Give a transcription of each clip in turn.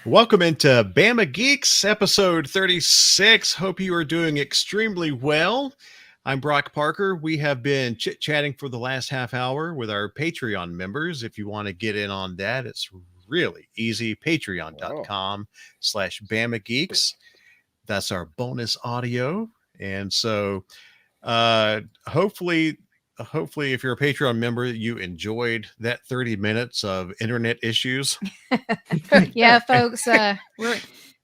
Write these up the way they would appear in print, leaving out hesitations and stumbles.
Welcome into Bama Geeks, episode 36. Hope you are doing extremely well. I'm Brock Parker. We have been chit-chatting for the last half hour with our Patreon members. If you want to get in on that, it's really easy. Patreon.com/Bama Geeks. That's our bonus audio. And so hopefully if you're a Patreon member, you enjoyed that 30 minutes of internet issues. Yeah, folks,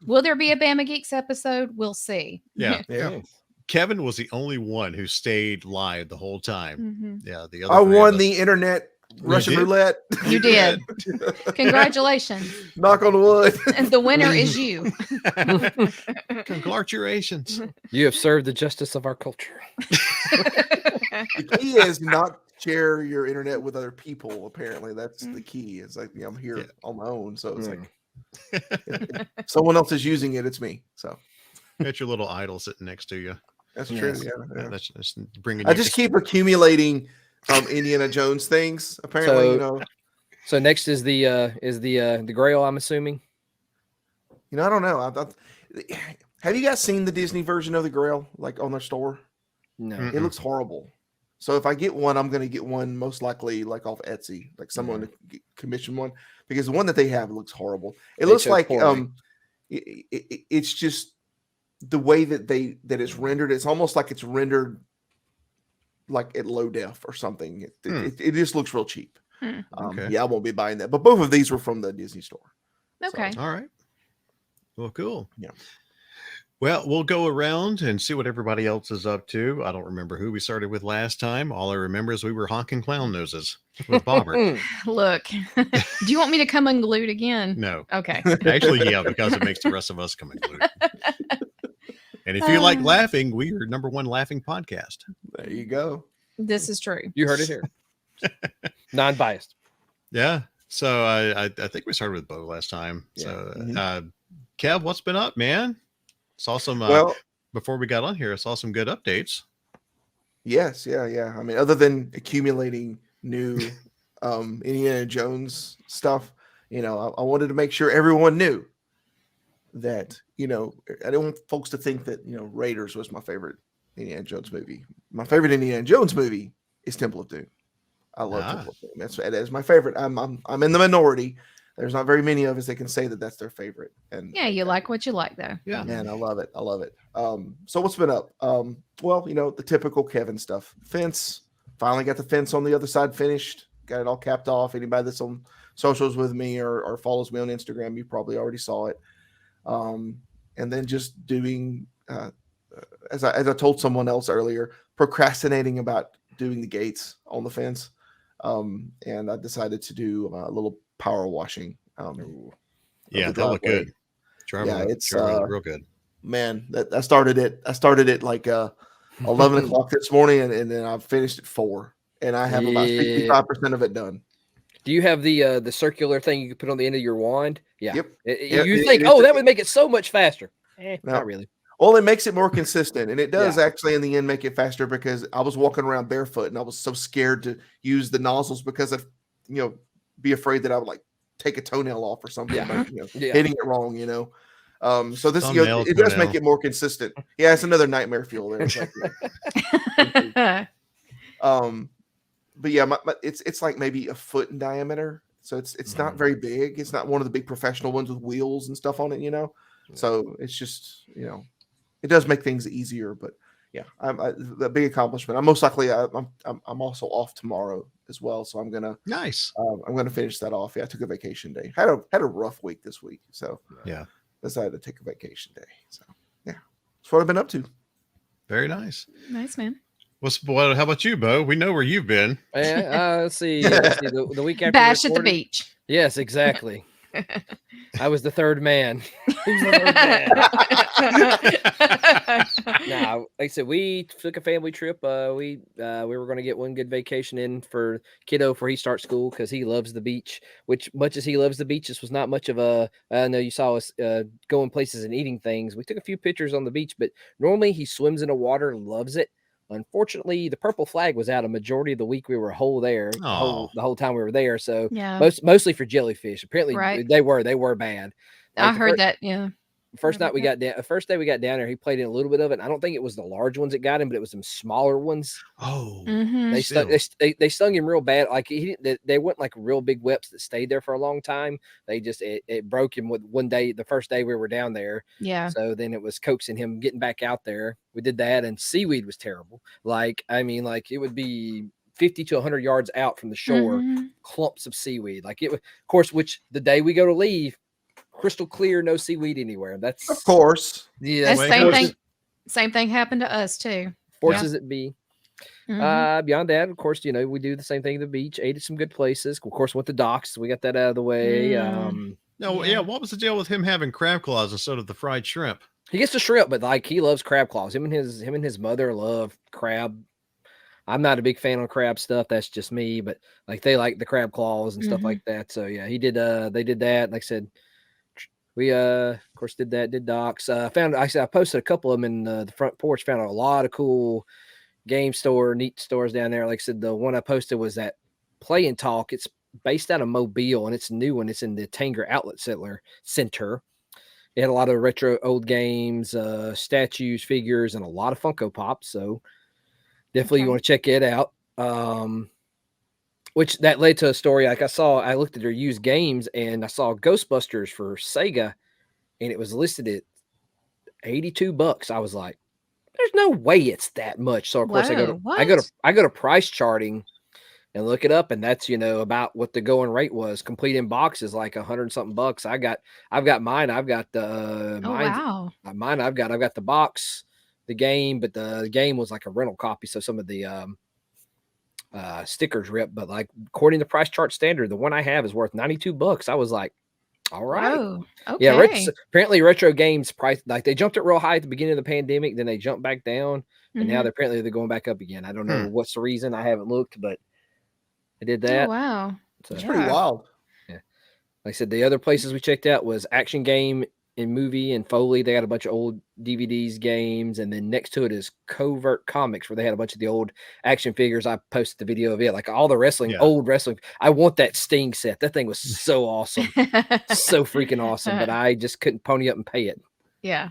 will there be a Bama Geeks episode? We'll see. Yeah. Kevin was the only one who stayed live the whole time. Mm-hmm. Yeah, the other I won the internet Russian roulette. You did. Congratulations. Knock on wood. And the winner is you. Congratulations. You have served the justice of our culture. The key is not share your internet with other people. Apparently, that's the key. It's like I'm here on my own, so it's like if someone else is using it, it's me. So got your little idol sitting next to you. That's true. Yeah. That's bringing. I just keep accumulating Indiana Jones things. Apparently, So next is the Grail. I'm assuming. I don't know. Have you guys seen the Disney version of the Grail, like on their store? No, it looks horrible. So if I get one, I'm going to get one most likely like off Etsy, like someone to commission one, because the one that they have looks horrible. It looks like it's just the way that it's rendered. It's almost like it's rendered like at low def or something. It just looks real cheap. Okay. Yeah, I won't be buying that. But both of these were from the Disney store. Okay. So, all right. Well, cool. Yeah. Well, we'll go around and see what everybody else is up to. I don't remember who we started with last time. All I remember is we were honking clown noses with Bobber. Look, do you want me to come unglued again? No. Okay. Actually, yeah, because it makes the rest of us come unglued. And if you like laughing, we are #1 laughing podcast. There you go. This is true. You heard it here. Non-biased. Yeah. So I think we started with Bo last time. Yeah. So Kev, what's been up, man? Saw some before we got on here. I saw some good updates. Yes, yeah. I mean, other than accumulating new Indiana Jones stuff, I wanted to make sure everyone knew that I didn't want folks to think that Raiders was my favorite Indiana Jones movie. My favorite Indiana Jones movie is Temple of Doom. I love Temple of Doom. That is my favorite. I'm in the minority. There's not very many of us that can say that that's their favorite. And you like what you like, though. Yeah, man, I love it. So what's been up? Well, the typical Kevin stuff. Fence. Finally got the fence on the other side finished. Got it all capped off. Anybody that's on socials with me or follows me on Instagram, you probably already saw it. And then just doing, as I told someone else earlier, procrastinating about doing the gates on the fence. And I decided to do a little power washing. That looked good. It's real good. Man, I started it like 11 o'clock this morning, and then I finished at 4, and I have about 55% of it done. Do you have the circular thing you can put on the end of your wand? Yeah. Yep. You think, that would make it so much faster. Not really. Well, it makes it more consistent, and it does actually in the end make it faster, because I was walking around barefoot and I was so scared to use the nozzles because of, be afraid that I would like take a toenail off or something, hitting it wrong, So this, it does make it more consistent. Yeah, it's another nightmare fuel there. But yeah, it's like maybe a foot in diameter, so it's not very big. It's not one of the big professional ones with wheels and stuff on it, So it's just it does make things easier. But yeah, the big accomplishment. I'm most likely I'm also off tomorrow as well, so I'm gonna finish that off. Yeah, I took a vacation day. Had a rough week this week, so decided to take a vacation day. So yeah, that's what I've been up to. Very nice. Nice, man. How about you, Bo? We know where you've been. Let's see. The week after Bash at the beach. Yes, exactly. I was the third man. Like I said, we took a family trip. We were going to get one good vacation in for kiddo before he starts school, because he loves the beach. Which, much as he loves the beach, this was not much of a. I know you saw us going places and eating things. We took a few pictures on the beach, but normally he swims in the water, loves it. Unfortunately, the purple flag was out a majority of the week we were there, the whole time we were there. So Yeah. mostly for jellyfish. Apparently, Right. they were bad. I heard that. Yeah. First day we got down there, he played in a little bit of it. And I don't think it was the large ones that got him, but it was some smaller ones. Oh, They stung him real bad. Like they weren't like real big whips that stayed there for a long time. They just it broke him with one day, the first day we were down there. Yeah. So then it was coaxing him getting back out there. We did that, and seaweed was terrible. Like it would be 50 to 100 yards out from the shore, clumps of seaweed. Like it was, of course, which the day we go to leave, crystal clear, no seaweed anywhere. That's Of course. Yeah. Same thing happened to us too. Forces it be. Beyond that, of course, we do the same thing at the beach. Ate at some good places. Of course, went to docks. We got that out of the way. What was the deal with him having crab claws instead of the fried shrimp? He gets the shrimp, but like he loves crab claws. Him and his mother love crab. I'm not a big fan of crab stuff. That's just me, but like they like the crab claws and stuff like that. So yeah, he did. They did that. Like I said, we of course did that. Did docks. I posted a couple of them in the front porch. Found a lot of cool neat stores down there. Like I said, the one I posted was that Play and Talk. It's based out of Mobile, and it's a new one. It's in the Tanger Outlet Center. It had a lot of retro old games, statues, figures, and a lot of Funko Pops. So definitely you want to check it out. Which that led to a story. Like I looked at their used games, and I saw Ghostbusters for Sega, and it was listed at $82. I was like, there's no way it's that much. So of course I go to price charting and look it up, and that's about what the going rate was. Complete in box is like $100-something. I've got mine. I've got the I've got the box, the game, but the game was like a rental copy, so some of the stickers ripped. But like according to price chart standard, the one I have is worth $92. I was like, all right. Oh, okay. Yeah, apparently retro games price, like they jumped it real high at the beginning of the pandemic, then they jumped back down, and now they're going back up again. I don't know what's the reason. I haven't looked, but I did that. Oh, wow. So, it's pretty wild. Yeah. Like I said, the other places we checked out was Action Game and Movie and Foley. They got a bunch of old DVDs, games, and then next to it is Covert Comics, where they had a bunch of the old action figures. I posted the video of it, like all the old wrestling. I want that Sting set. That thing was so awesome. So freaking awesome, but I just couldn't pony up and pay it. Yeah.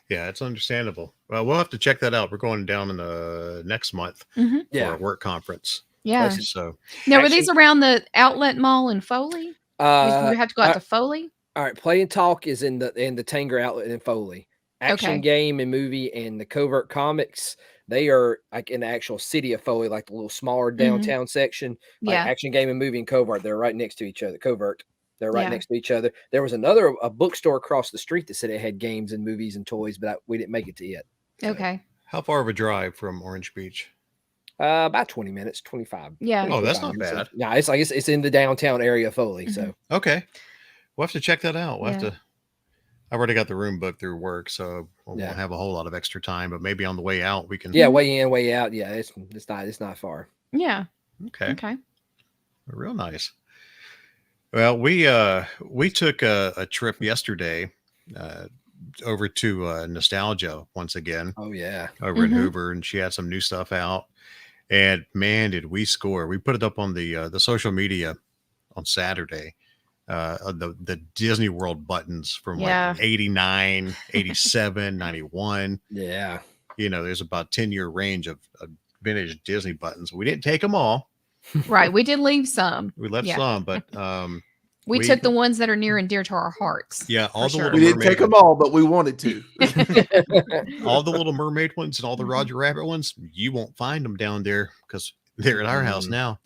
Yeah, it's understandable. Well, we'll have to check that out. We're going down in the next month for a work conference. Yeah. So now, were these around the outlet mall in Foley? You have to go out to Foley? All right, Play and Talk is in the Tanger Outlet in Foley. Action Game and Movie and the Covert Comics, they are like in the actual city of Foley, like the little smaller downtown section. Like Action Game and Movie and Covert, they're right next to each other. They're right next to each other. There was a bookstore across the street that said it had games and movies and toys, but we didn't make it to it. Okay. How far of a drive from Orange Beach? About 20 minutes, 25. Yeah. Oh, that's not bad. So, yeah, it's in the downtown area of Foley. So okay. We'll have to check that out. I've already got the room booked through work, so we won't have a whole lot of extra time, but maybe on the way out we can. Yeah, way in, way out. Yeah, it's not far. Yeah. Okay. Real nice. Well, we took a trip yesterday over to Nostalgia once again. Oh yeah. Over in Hoover, and she had some new stuff out. And man, did we score. We put it up on the social media on Saturday. The Disney World buttons from like 89, 87, 91. Yeah. There's about 10-year range of vintage Disney buttons. We didn't take them all. Right. We did leave some. We left some, but we took the ones that are near and dear to our hearts. Yeah. All the Little we didn't take them all, but we wanted to. All the Little Mermaid ones and all the Roger Rabbit ones, you won't find them down there because they're at our house now.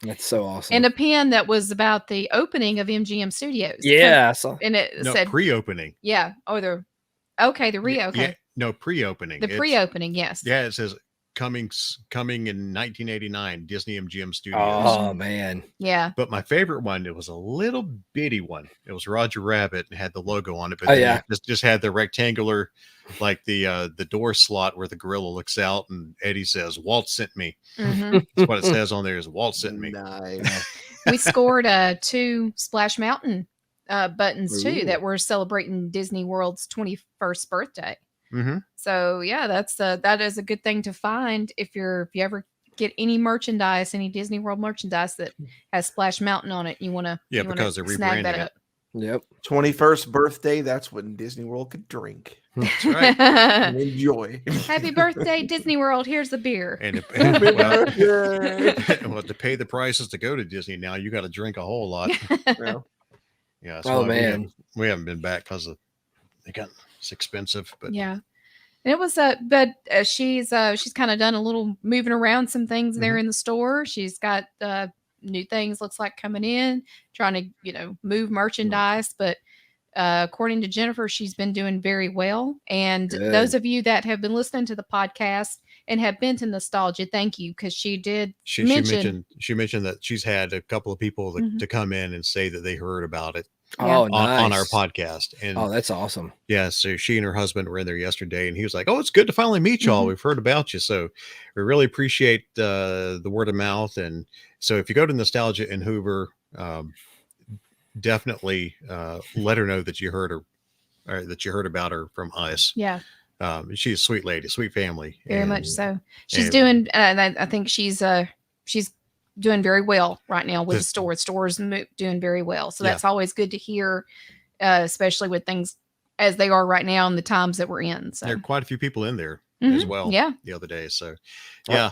That's so awesome. And a pin that was about the opening of MGM Studios. Yeah. And it said pre-opening. Yeah. Oh, the re-opening. Yeah, no, pre-opening. The pre-opening, yes. Yeah, it says coming in 1989, Disney MGM Studios. Oh man. Yeah. But my favorite one, it was a little bitty one. It was Roger Rabbit and had the logo on it, but it just had the rectangular, like the door slot where the gorilla looks out and Eddie says, "Walt sent me." That's what it says on there is Walt sent me. Nice. We scored 2 Splash Mountain buttons too that were celebrating Disney World's 21st birthday. Mm-hmm. So yeah, that is a good thing to find if you ever get any merchandise, any Disney World merchandise that has Splash Mountain on it. You want to because they're snag that rebranding it. up. Yep. 21st birthday. That's when Disney World could drink That's right. and enjoy. Happy birthday, Disney World! Here's the beer. And Well, well, to pay the prices to go to Disney now, you got to drink a whole lot. well, Yeah. That's Oh why man. we haven't been back because it's expensive. But Yeah. And it was she's kind of done a little moving around some things there in the store. She's got new things looks like coming in, trying to move merchandise. But according to Jennifer, she's been doing very well. And Good. those of you that have been listening to the podcast and have been to Nostalgia, thank you, because she did she mention mentioned that she's had a couple of people to come in and say that they heard about it Oh, on nice. our podcast. And Oh, that's awesome. yeah, so she and her husband were in there yesterday, and he was like, "Oh, it's good to finally meet y'all. We've heard about you, so we really appreciate the word of mouth." And so, if you go to Nostalgia in Hoover, definitely let her know that you heard her, or that you heard about her from us. Yeah. She's a sweet lady, sweet family, Very and much so. She's and- doing, I think she's doing very well right now with the store. Store's doing very well. So that's always good to hear, especially with things as they are right now and the times that we're in. So there are quite a few people in there as well. Yeah. The other day, so yeah.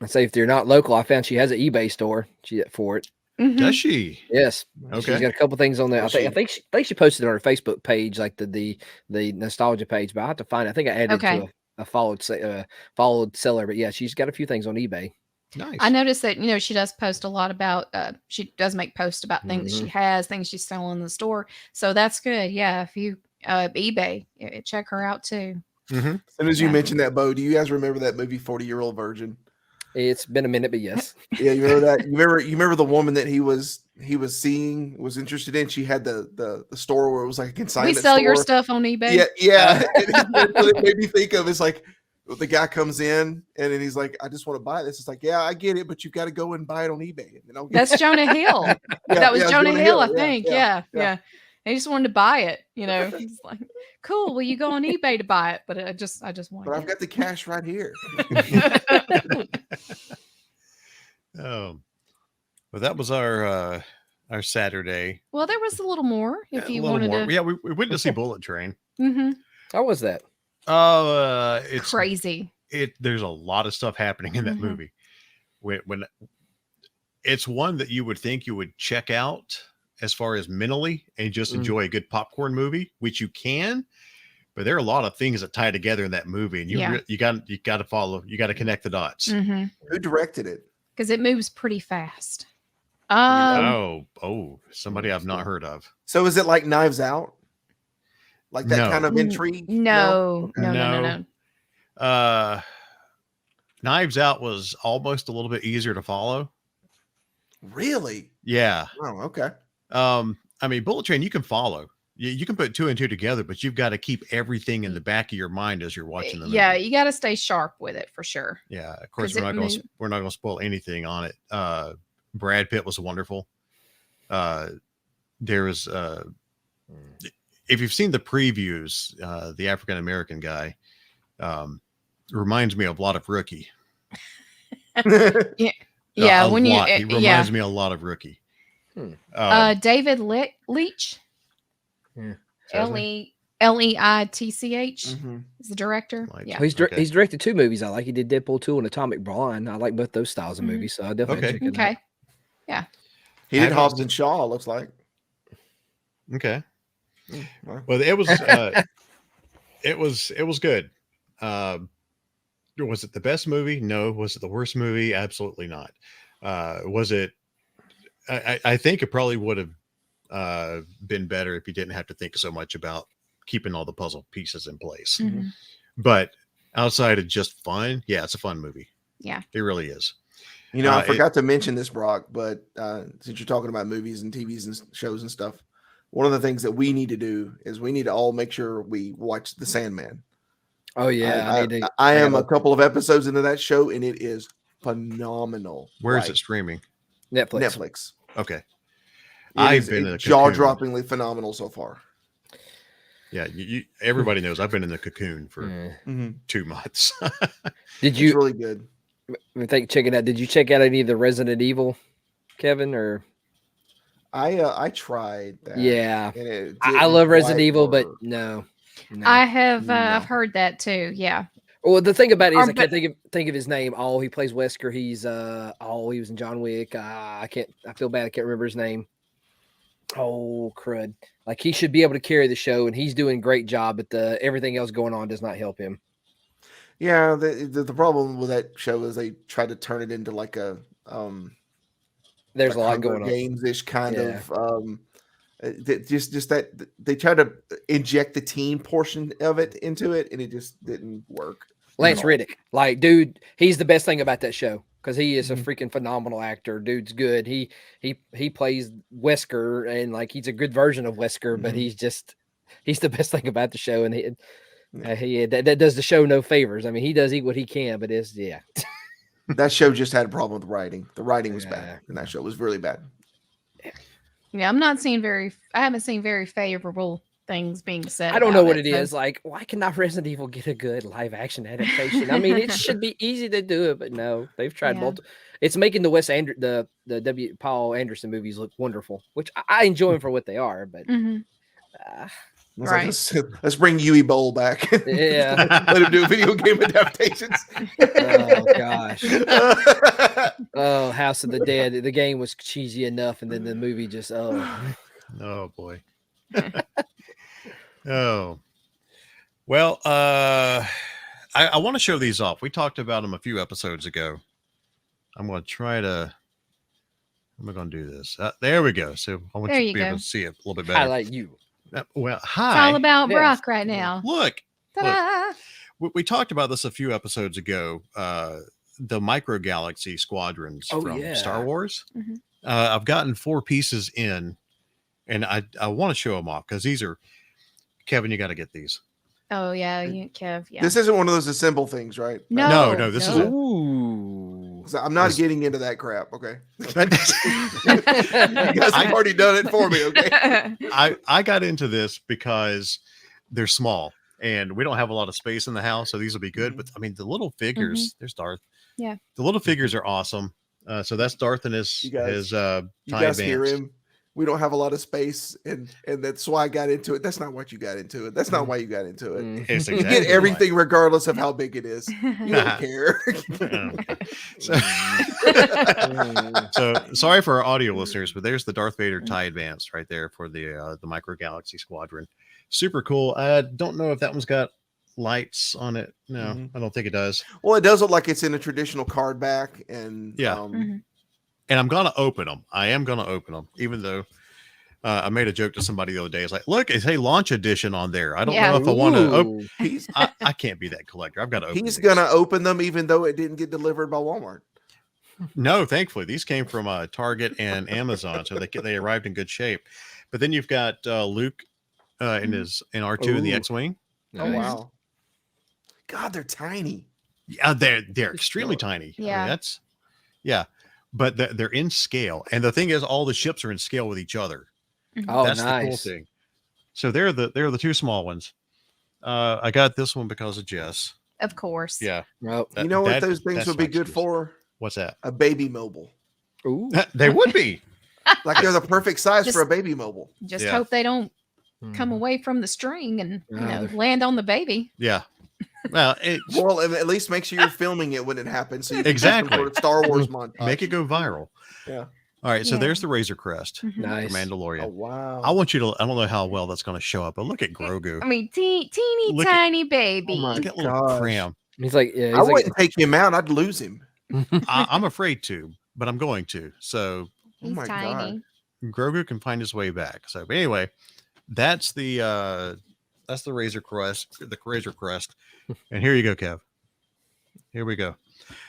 I say if they're not local, I found she has an eBay store. For it. Does she? Yes. Okay. She's got a couple things on there. I think she posted it on her Facebook page, like the nostalgia page. But I have to find. I think I added to a followed seller. But yeah, she's got a few things on eBay. Nice. I noticed that she does post a lot about. She does make posts about things that she has, things she's selling in the store. So that's good. Yeah, if you eBay, check her out too. As soon as you mentioned that, Bo, do you guys remember that movie 40-Year-Old Virgin? It's been a minute, but yes. Yeah, you remember that? You remember the woman that he was seeing, was interested in? She had the store where it was like a consignment We sell store. your stuff on eBay. Yeah. What it made me think of is like the guy comes in and then he's like, "I just want to buy this." It's like, "Yeah, I get it, but you've got to go and buy it on eBay." And That's Jonah Hill. That was Jonah Hill, I think. Yeah. He just wanted to buy it. He's like, "Cool. Will you go on eBay to buy it?" But I just want. But I've got the cash right here. Well, that was our Saturday. Well, there was a little more. If you wanted to, yeah, we went to see Bullet Train. How was that? It's crazy. There's a lot of stuff happening in that movie. When it's one that you would think you would check out as far as mentally and just enjoy a good popcorn movie, which you can. But there are a lot of things that tie together in that movie, and you got to follow. You got to connect the dots. Who directed it? Because it moves pretty fast. Somebody I've not heard of. So is it like Knives Out? Like that kind of intrigue? No. Knives Out was almost a little bit easier to follow. Really? Yeah. Oh, okay. I mean, Bullet Train, you can follow. You can put two and two together, but you've got to keep everything in the back of your mind as you're watching the movie. Yeah, you got to stay sharp with it for sure. Yeah, of course we're not going to spoil anything on it. Brad Pitt was wonderful. There was if you've seen the previews, the African American guy reminds me of a lot of Rookie. Yeah, when you he reminds me a lot of Rookie. David Leitch. Leitch is the director. Yeah, He's directed two movies I like. He did Deadpool 2 and Atomic Blonde. I like both those styles of movies, so I definitely check it out. Yeah. He did Hobbs and Shaw, looks like. Okay. Well, it was it was good. Was it the best movie? No. Was it the worst movie? Absolutely not. Was it? I think it probably would have been better if you didn't have to think so much about keeping all the puzzle pieces in place. But outside of just fun, yeah, it's a fun movie. Yeah, it really is. I forgot to mention this, Brock, but since you're talking about movies and TVs and shows and stuff, one of the things that we need to do is we need to all make sure we watch The Sandman. Oh yeah, I am a couple of episodes into that show, and it is phenomenal. Where is it streaming? Netflix. Okay. I've been jaw-droppingly phenomenal so far. Yeah, everybody knows I've been in the cocoon for Mhm. 2 months. Did It's you really good. check it out? Did you check out any of the Resident Evil, Kevin? Or I tried that. yeah, And it I didn't love Resident quite Evil, but work. no. I have I've No. heard that too. Yeah. Well, the thing about it is, I But- can't think of his name. Oh, he plays Wesker. He's he was in John Wick. I feel bad. I can't remember his name. Oh crud! Like he should be able to carry the show, and he's doing a great job. But everything else going on does not help him. Yeah, the problem with that show is they tried to turn it into like a There's a lot Hunger going on. Games-ish kind Yeah. of just that they tried to inject the teen portion of it into it, and it just didn't work. Lance at all. Reddick, like, dude, he's the best thing about that show because he is a Mhm. freaking phenomenal actor. Dude's good. He plays Wesker, and like he's a good version of Wesker, but Mhm. he's the best thing about the show, and Yeah. that does the show no favors. I mean, he does what he can, but That show just had a problem with the writing. The writing was Yeah. bad, and that show was really bad. Yeah, I haven't seen very favorable things being said. I don't know about what it so- is. Like, why cannot Resident Evil get a good live action adaptation? I mean, it should be easy to do it, but no, they've tried Yeah. multiple. It's making the Paul Anderson movies look wonderful, which I enjoy them for what they are. But Mhm. uh, It's Right. like, let's bring Yui Bowl back. Yeah. Let him do video game adaptations. oh gosh, oh House of the Dead. The game was cheesy enough, and then the movie just Oh boy. Oh. Well, I want to show these off. We talked about them a few episodes ago. I'm going to try to. How am I going to do this? There we go. So I want There you to you be able go. to see it a little bit better. highlight you. Well, It's hi. all about Yes. Brock right now. Look, Ta-da! we talked about this a few episodes ago. The micro galaxy squadrons Oh, from yeah. Star Wars. Mhm. I've gotten 4 pieces in, and I want to show them off because these are. Kevin, you got to get these. Oh yeah, Kev. Yeah. This isn't one of those assemble things, right? No, No, this is a- Ooh. So I'm not This- getting into that crap. Okay, you I, guys have already done it for me. Okay, I got into this because they're small and we don't have a lot of space in the house, so these will be good. But I mean, the little figures, there's Darth. Yeah. The little figures are awesome. So that's Darth and his You guys- TIE you guys hear Advance. him. We don't have a lot of space, and that's why I got into it. That's not what you got into it. That's not why you got into it. Mm. It's You exactly get everything regardless of how big it is. You don't care. right. So sorry for our audio listeners, but there's the Darth Vader TIE Advance right there for the micro galaxy squadron. Super cool. I don't know if that one's got lights on it. No, Mhm. I don't think it does. Well, it does look like it's in a traditional card back, and Yeah. Mhm. And I'm gonna open them. I am gonna open them, even though I made a joke to somebody the other day. It's like, look, it's a launch edition on there. I don't Yeah. know if I want to. Ooh. he's I can't be that collector. I've got to open. he's these. gonna open them even though it didn't get delivered by Walmart. No, thankfully these came from Target and Amazon, so they arrived in good shape. But then you've got Luke in R2 in the Ooh. X-wing. Oh Nice. wow, God, they're tiny. Yeah, they're extremely tiny. I mean, Yeah. but they're in scale, and the thing is, all the ships are in scale with each other. Oh, That's the cool nice. thing. So they're the 2 small ones. I got this one because of Jess. Of course. Yeah. Well, You know what that- those things that's would be my good excuse. for? What's that? A baby mobile. ooh. They would be. Like they're the perfect size Just- for a baby mobile. Just Yeah. hope they don't come Mhm. away from the string and Yeah, they're- land on the baby. Yeah. Well, Well, at least make sure you're filming it when it happens. So you can do some Exactly. sort of Star Wars montage. make it go viral. Yeah. All right. So Yeah. there's the Razor Crest Mhm. for Nice. Mandalorian. Oh wow. I want you to. I don't know how well that's going to show up, but look at Grogu. I mean, teeny Look at- tiny baby. Oh my Look at little gosh. cram. He's like, yeah, I he's like, wouldn't take him out. I'd lose him. I'm afraid to, but I'm going to. So Oh He's my tiny. God. Grogu can find his way back. So but anyway, that's the Razor Crest, and here you go, Kev. Here we go.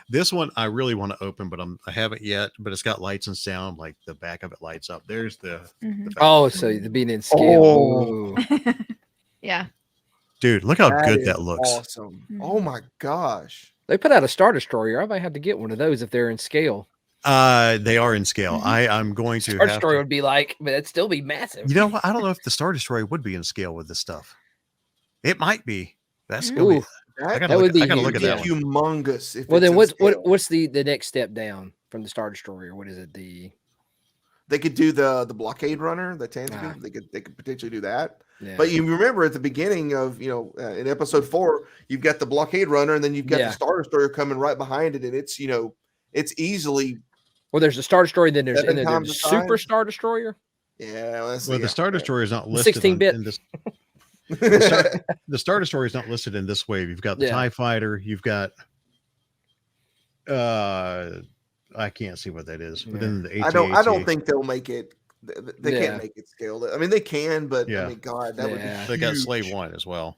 This one I really want to open, but I haven't yet. But it's got lights and sound, like the back of it lights up. There's the Mhm. oh, so the being in scale. Oh. Ooh. Yeah. dude. Look how good is that looks. Awesome. Mhm. Oh my gosh. They put out a Star Destroyer. I might have to get one of those if they're in scale. They are in scale. Mhm. I'm going to Star have Destroyer to, would be like, but it'd still be massive. you know what? I don't know if the Star Destroyer would be in scale with this stuff. It might be. That's Mm. gonna be. Ooh, I gotta that would look. be I gotta look at huge, that yeah. one. humongous. If well, it's then in scale. what's the next step down from the Star Destroyer? What is it? They could do the blockade runner, the Tanzania. Ah. They could potentially do that. Yeah. But you remember at the beginning of in episode 4, you've got the blockade runner, and then you've got the Yeah. Star Destroyer coming right behind it, and it's it's easily Well, there's the Star Destroyer, then there's 7 there's times the the Super size. Star Destroyer. Yeah, Well, the Star Destroyer is not listed 16-bit. in this. The Star Destroyer is not listed in this wave. You've got the Yeah. TIE Fighter. You've got. I can't see what that is. But then the I don't think they'll make it. They Yeah. can't make it scale. I mean, they can, but Yeah. I mean, God, that would be. Yeah. They got huge. Slave One as well.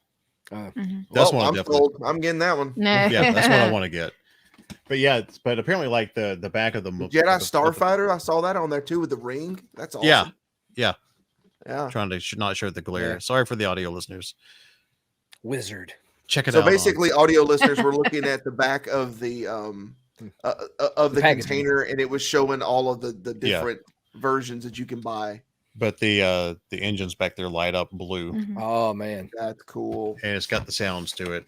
Mhm. That's Well, one I'm definitely. sold. I'm getting that one. Nah. Yeah, that's what I want to get. But yeah, but apparently, like the back of the The Jedi Starfighter, I saw that on there too with the ring. That's awesome. Yeah. Yeah. Trying to not show the glare. Yeah. Sorry for the audio listeners. Wizard. Check it So out. basically, audio listeners were looking at the back of the packaging. container, and it was showing all of the different versions that you can buy. But the engines back there light up blue, Mhm. Oh man. That's cool. and it's got the sounds to it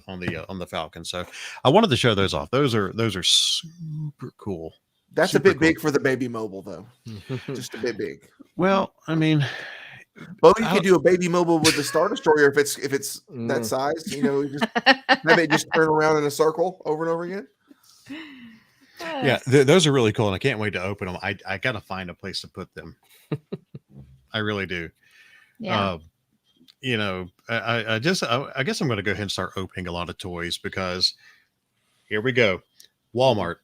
on the Falcon. So I wanted to show those off. Those are super cool. That's Super a bit cool. big for the baby mobile, though. Just a bit big. Well, I mean, But you could do a baby mobile with the Star Destroyer if it's Mm. that size. You just have it just turn around in a circle over and over again. yeah, those are really cool, and I can't wait to open them. I got to find a place to put them. I really do. Yeah. I guess I'm going to go ahead and start opening a lot of toys because here we go. Walmart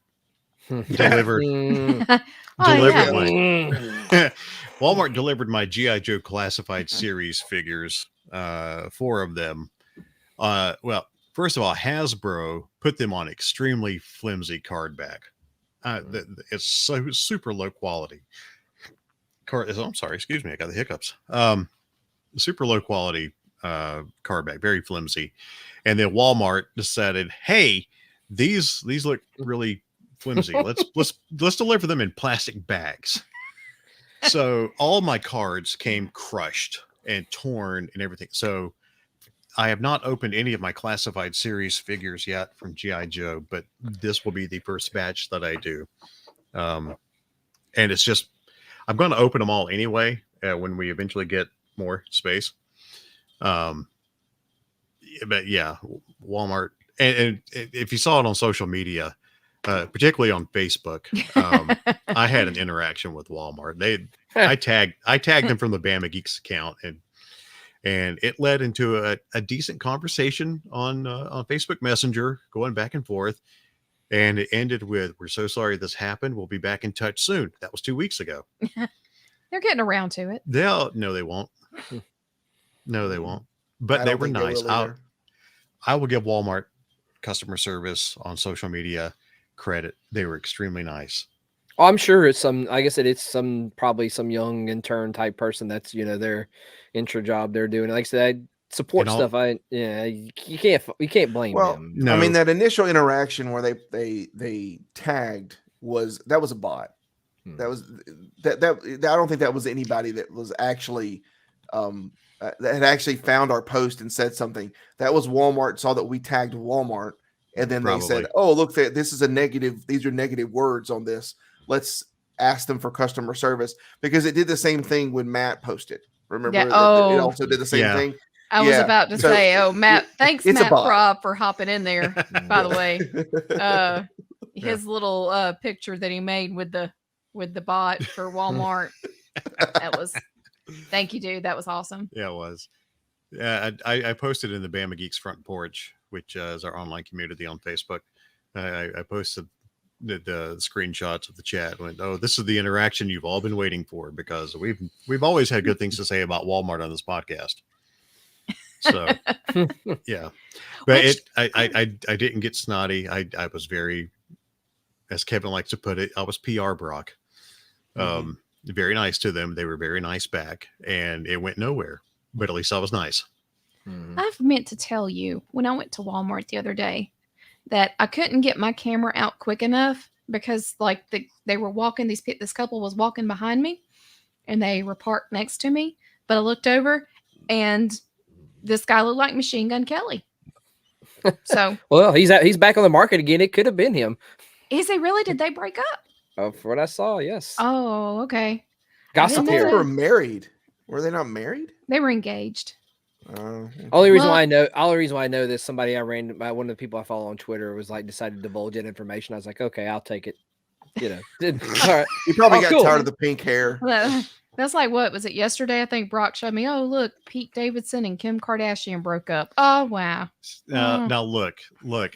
delivered Mm. Oh, delivered yeah. my Walmart delivered my G.I. Joe classified series figures, 4 of them. Well, first of all, Hasbro put them on extremely flimsy card back. It's so super low quality. I'm sorry, excuse me, I got the hiccups. Super low quality card back, very flimsy. And then Walmart decided, hey, these look really flimsy. Let's deliver them in plastic bags. So all my cards came crushed and torn and everything. So I have not opened any of my classified series figures yet from G.I. Joe, but this will be the first batch that I do. And it's just, I'm going to open them all anyway when we eventually get more space. But yeah, Walmart. And if you saw it on social media, particularly on Facebook, I had an interaction with Walmart. I tagged them from the Bama Geeks account, and it led into a decent conversation on Facebook Messenger, going back and forth. And it ended with, "We're so sorry this happened. We'll be back in touch soon." That was 2 weeks ago. They're getting around to it. No, they won't. No, they won't. But I they don't were think nice. will either. I will give Walmart customer service on social media credit. They were extremely nice. Oh, I'm sure it's like I said, it's probably some young intern type person that's their intro job they're doing. Like I said, support stuff. You can't blame them. No. I mean, that initial interaction where they tagged that was a bot. That was that I don't think that was anybody that was actually that had actually found our post and said something. That was Walmart, saw that we tagged Walmart, and then they said, "Oh, look, this is a negative. These are negative words on this. Let's ask them for customer service," because it did the same thing when Matt posted. Remember, Yeah, it oh. also did the same thing. I was about to say, Matt, thanks, it's a Matt bot. Prob, for hopping in there, by the way. His little picture that he made with the bot for Walmart. That was, thank you, dude. That was awesome. Yeah, it was. Yeah, I posted in the Bama Geeks front porch, which is our online community on Facebook. I posted the screenshots of the chat. Went, "Oh, this is the interaction you've all been waiting for," because we've always had good things to say about Walmart on this podcast. So yeah, but I didn't get snotty. I was very, as Kevin likes to put it, I was PR Brock. Very nice to them. They were very nice back, and it went nowhere. But at least I was nice. I've meant to tell you when I went to Walmart the other day that I couldn't get my camera out quick enough because like they were walking, this couple was walking behind me and they were parked next to me, but I looked over and this guy looked like Machine Gun Kelly. So Well, he's back on the market again. It could have been him. is he really? Did they break up? For what I saw, yes. Oh, okay. Gossip didn't They know here. were married. Were they not married? They were engaged. Only reason Well- why I know this, somebody I ran by, one of the people I follow on Twitter was like decided to divulge that information. I was like, okay, I'll take it. You know, all right. He probably Oh, got cool. tired of the pink hair. That's like, what was it yesterday? I think Brock showed me. Oh, look, Pete Davidson and Kim Kardashian broke up. Oh, wow. Now look,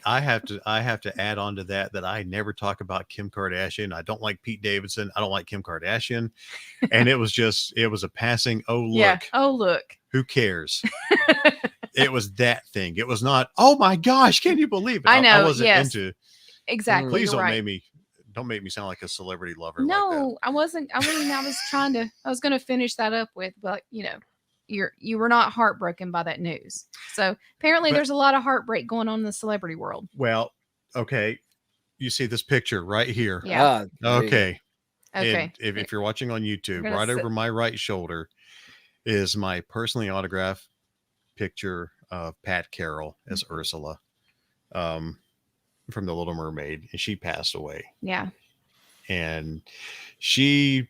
I have to add on to that I never talk about Kim Kardashian. I don't like Pete Davidson. I don't like Kim Kardashian. And it was a passing, oh look. Yeah. Oh, look. Who cares? It was that thing. It was not, oh my gosh, can you believe it? I know, I wasn't yes. into Exactly. please you're don't right. don't make me sound like a celebrity lover like that. No, I wasn't. I was going to finish that up with, but you were not heartbroken by that news. So apparently But- there's a lot of heartbreak going on in the celebrity world. Well, okay. You see this picture right here. Yeah. Okay. Okay. And if you're watching on YouTube, gonna right sit- over my right shoulder is my personally autographed picture of Pat Carroll as Mm-hmm. Ursula from The Little Mermaid. And she passed away. Yeah. And she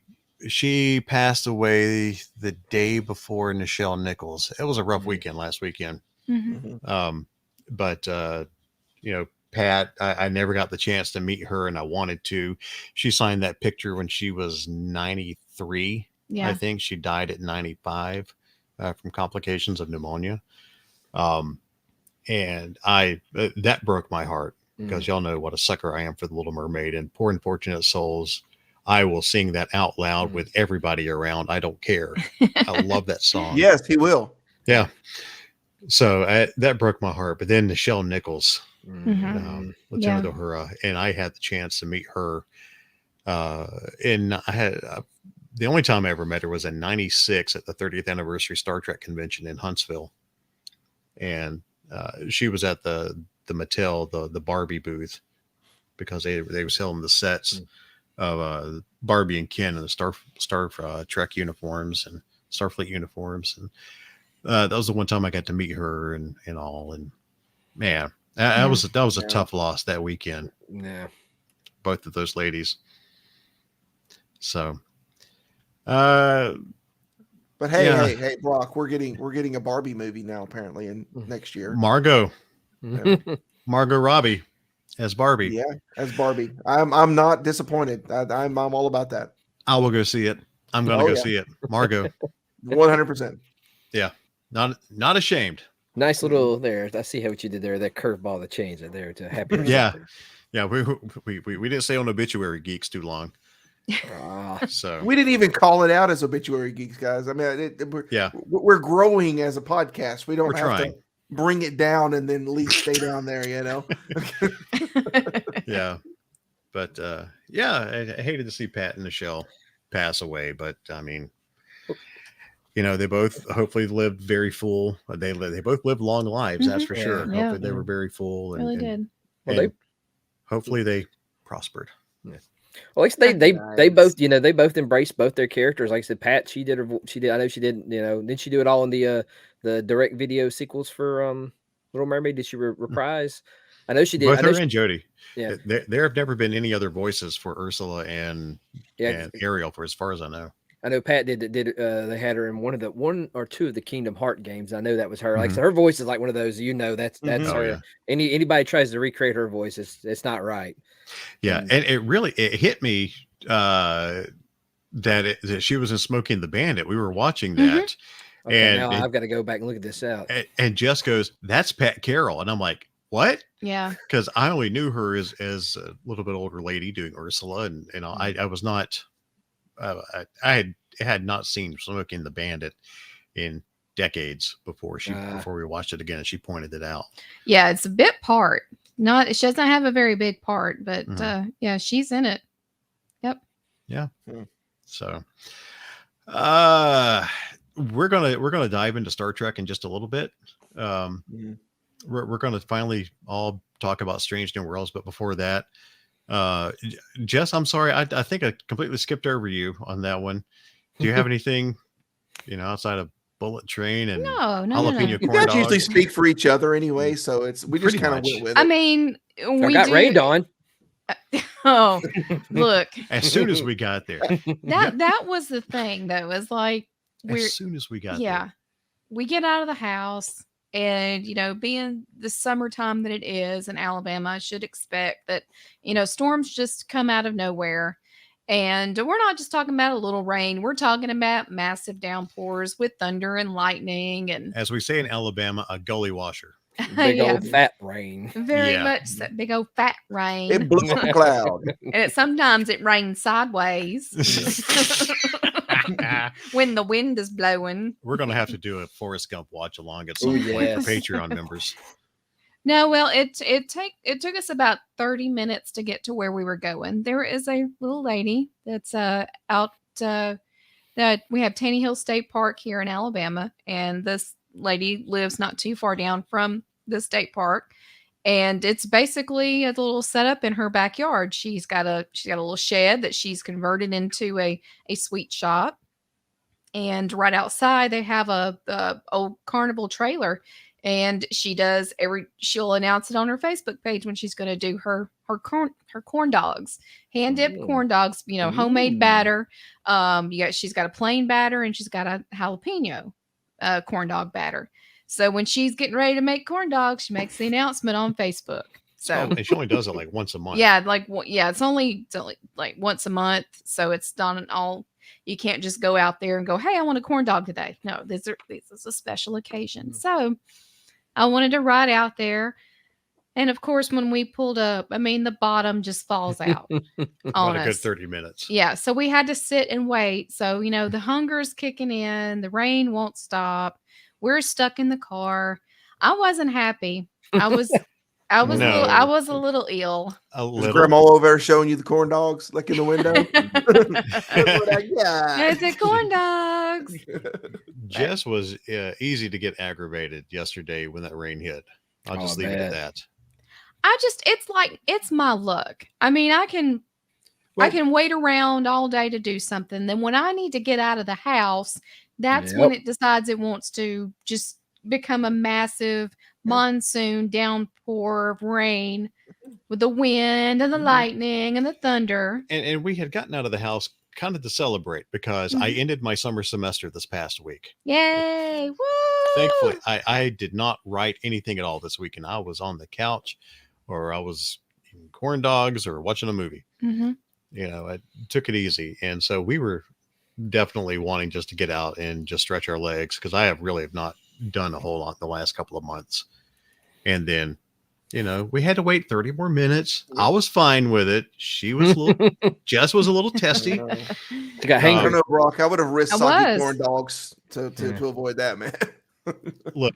passed away the day before Nichelle Nichols. It was a rough weekend last weekend. Mm-hmm. But Pat, I never got the chance to meet her, and I wanted to. She signed that picture when she was 93. Yeah. I think she died at 95 from complications of pneumonia. And that broke my heart because y'all know what a sucker I am for The Little Mermaid and Poor Unfortunate Souls. I will sing that out loud with everybody around. I don't care. I love that song. Yes, he will. Yeah. So that broke my heart. But then Nichelle Nichols, Lieutenant Uhura, and I had the chance to meet her. And I had the only time I ever met her was in '96 at the 30th anniversary Star Trek convention in Huntsville, and she was at the Mattel the Barbie booth because they were selling the sets of Barbie and Ken and the Star Trek uniforms and Starfleet uniforms, and that was the one time I got to meet her and all. And man, that was a tough loss that weekend. Yeah, both of those ladies. So, But hey, Yeah. hey, Brock, we're getting a Barbie movie now apparently in next year. Margot Robbie as Barbie. Yeah, as Barbie. I'm not disappointed. I'm all about that. I will go see it. I'm going to go see it. Margot. 100%. Yeah. Not ashamed. Nice little there. I see how what you did there. That curveball, the change it there to happy. Yeah. Yeah. We didn't stay on Obituary Geeks too long. So We didn't even call it out as Obituary Geeks, guys. I mean, we're growing as a podcast. We don't We're have trying. to bring it down and then at least stay down there, you know? yeah. But I hated to see Pat and Nichelle pass away, but I mean, they both hopefully lived very full. They both lived long lives, that's for sure. Yeah. Hopefully they were very full and, Really did. Well, hopefully they prospered. Well, at least they both they both embraced both their characters. Like I said, Pat she did I know she did did she do it all in the direct video sequels for Little Mermaid? Did she reprise? I know she did. Both her and Jodie. Yeah, there have never been any other voices for Ursula and Ariel for as far as I know. I know Pat did they had her in one or two of the Kingdom Heart games. I know that was her. Like so her voice is like one of those, that's Oh, her. yeah. Anybody tries to recreate her voice, it's not right. Yeah, and it hit me that she was in Smoking the Bandit. We were watching that, Okay, and now I've got to go back and look at this out. And Jess goes, "That's Pat Carroll," and I'm like, "What?" Yeah, because I only knew her as a little bit older lady doing Ursula, and I was not, I had not seen Smoking the Bandit in decades before we watched it again, and she pointed it out. Yeah, it's a bit part. She doesn't have a very big part, but she's in it. Yep. Yeah. So we're gonna dive into Star Trek in just a little bit. We're gonna finally all talk about Strange New Worlds, but before that, Jess, I'm sorry, I think I completely skipped over you on that one. Do you have anything outside of bullet train and No. jalapeno You corn guys usually dogs. speak for each other anyway, so we just Pretty kind of much. went with it. I mean, I we got rained on. Oh, look, As soon as we got there, that was the thing that was like we're as soon as we got yeah. there, We get out of the house, and being the summertime that it is in Alabama, I should expect that storms just come out of nowhere. And we're not just talking about a little rain, we're talking about massive downpours with thunder and lightning and as we say in Alabama, a gully washer. Big yeah, old fat rain. very Yeah. much so, big old fat rain. It blew up a cloud. And sometimes it rains sideways when the wind is blowing. We're going to have to do a Forrest Gump watch along at some Oh, point yes. for Patreon members. No, well, it took us about 30 minutes to get to where we were going. There is a little lady that's out that we have Taney Hill State Park here in Alabama, and this lady lives not too far down from the state park. And it's basically a little setup in her backyard. She's got a little shed that she's converted into a sweet shop. And right outside they have a old carnival trailer. And she'll announce it on her Facebook page when she's going to do her corn dogs, hand dipped corn dogs, homemade batter. She's got a plain batter and she's got a jalapeno corn dog batter. So when she's getting ready to make corn dogs, she makes the announcement on Facebook. So and she only does it like once a month. yeah, it's only like once a month. So it's done all. You can't just go out there and go, "Hey, I want a corn dog today." No, this is a special occasion. So I wanted to ride out there. And of course, when we pulled up, the bottom just falls out on About a good us. 30 minutes. Yeah. So we had to sit and wait. So, the hunger's kicking in. The rain won't stop. We're stuck in the car. I wasn't happy. I was No. I was a little ill. A Was little. Grandma over there showing you the corn dogs, like in the window? Look what I got. It's a corn dogs. Jess was easy to get aggravated yesterday when that rain hit. I'll just leave it at that. It's my luck. I can wait around all day to do something. Then when I need to get out of the house, that's when it decides it wants to just become a massive monsoon downpour of rain with the wind and the lightning and the thunder. And we had gotten out of the house kind of to celebrate because I ended my summer semester this past week. Yay! Woo! Thankfully, I did not write anything at all this weekend. I was on the couch or I was eating corn dogs or watching a movie. Mm-hmm. I took it easy. And so we were definitely wanting just to get out and just stretch our legs because I have not done a whole lot the last couple of months. And then, we had to wait 30 more minutes. I was fine with it. Jess was a little testy. She got I hangry. don't know, Brock. I would have risked I soggy was. corn dogs to avoid that, man. Look,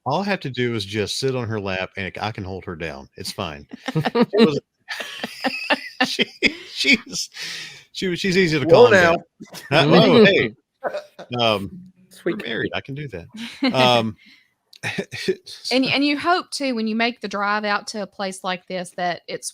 all I have to do is just sit on her lap and I can hold her down. It's fine. It was, she's easy to calm down. Oh, hey. We're married. I can do that. And you hope too when you make the drive out to a place like this that it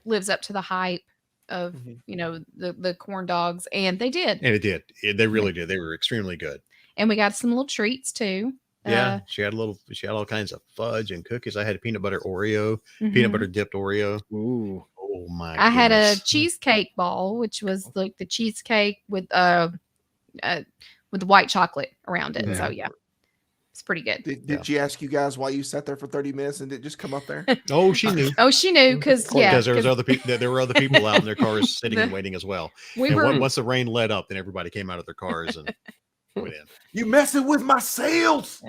lives up to the hype of the corn dogs, and they did. And it did. They really did. They were extremely good. And we got some little treats too. Yeah, she had all kinds of fudge and cookies. I had a peanut butter Oreo, Mhm. peanut butter dipped Oreo. Ooh. Oh my! I had a goodness. cheesecake ball, which was like the cheesecake with the white chocolate around it. Yeah. So yeah, it's pretty good. Did she ask you guys why you sat there for 30 minutes and did it just come up there? Oh, she knew. Oh, she knew because Because there were other people out in their cars sitting and waiting as well. Once the rain let up, then everybody came out of their cars and went in. You messing with my sales?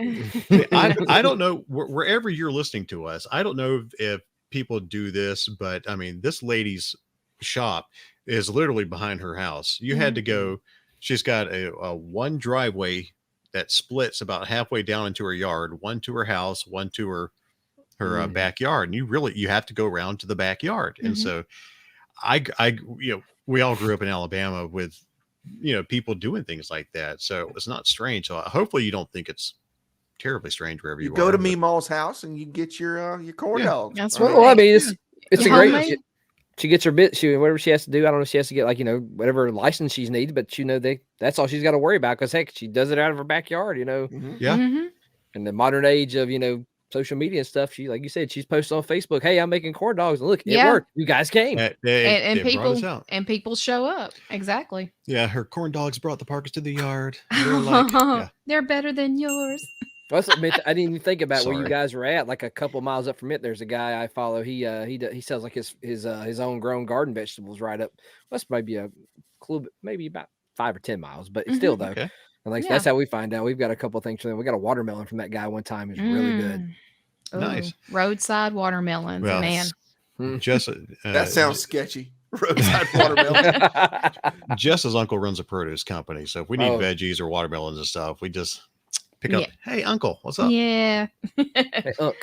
I don't know wherever you're listening to us. I don't know if people do this, but this lady's shop is literally behind her house. You had to go. She's got a one driveway that splits about halfway down into her yard, one to her house, one to her backyard, and you have to go around to the backyard. And so, we all grew up in Alabama with people doing things like that, so it's not strange. So hopefully you don't think it's terribly strange wherever you go are. to Meemaw's house and you get your corn dogs. That's All right. Well, it's a Homemade? great. she gets her bit. Whatever she has to do. I don't know if she has to get whatever license she needs, but that's all she's got to worry about because heck, she does it out of her backyard. Mhm. Yeah. In the modern age of social media and stuff, she, like you said, she's posted on Facebook, "Hey, I'm making corn dogs, and look, it worked. You guys came." And people show up. Exactly. Yeah, her corn dogs brought the Parkers to the yard. They're like, they're better than yours. I didn't even think about where you Sorry. guys were at. Like a couple miles up from it, there's a guy I follow. He sells like his own grown garden vegetables right up. That's maybe a clue, maybe about 5 or 10 miles, but still though. Okay. And that's how we find out. We've got a couple of things from them. We got a watermelon from that guy one time. It's really good. Ooh, Nice. Roadside watermelons, Well, man. Just That sounds sketchy. Roadside watermelon. Jess's uncle runs a produce company, so if we need veggies or watermelons and stuff, we just pick up. Hey, uncle, what's up? Yeah. Hey, Unc.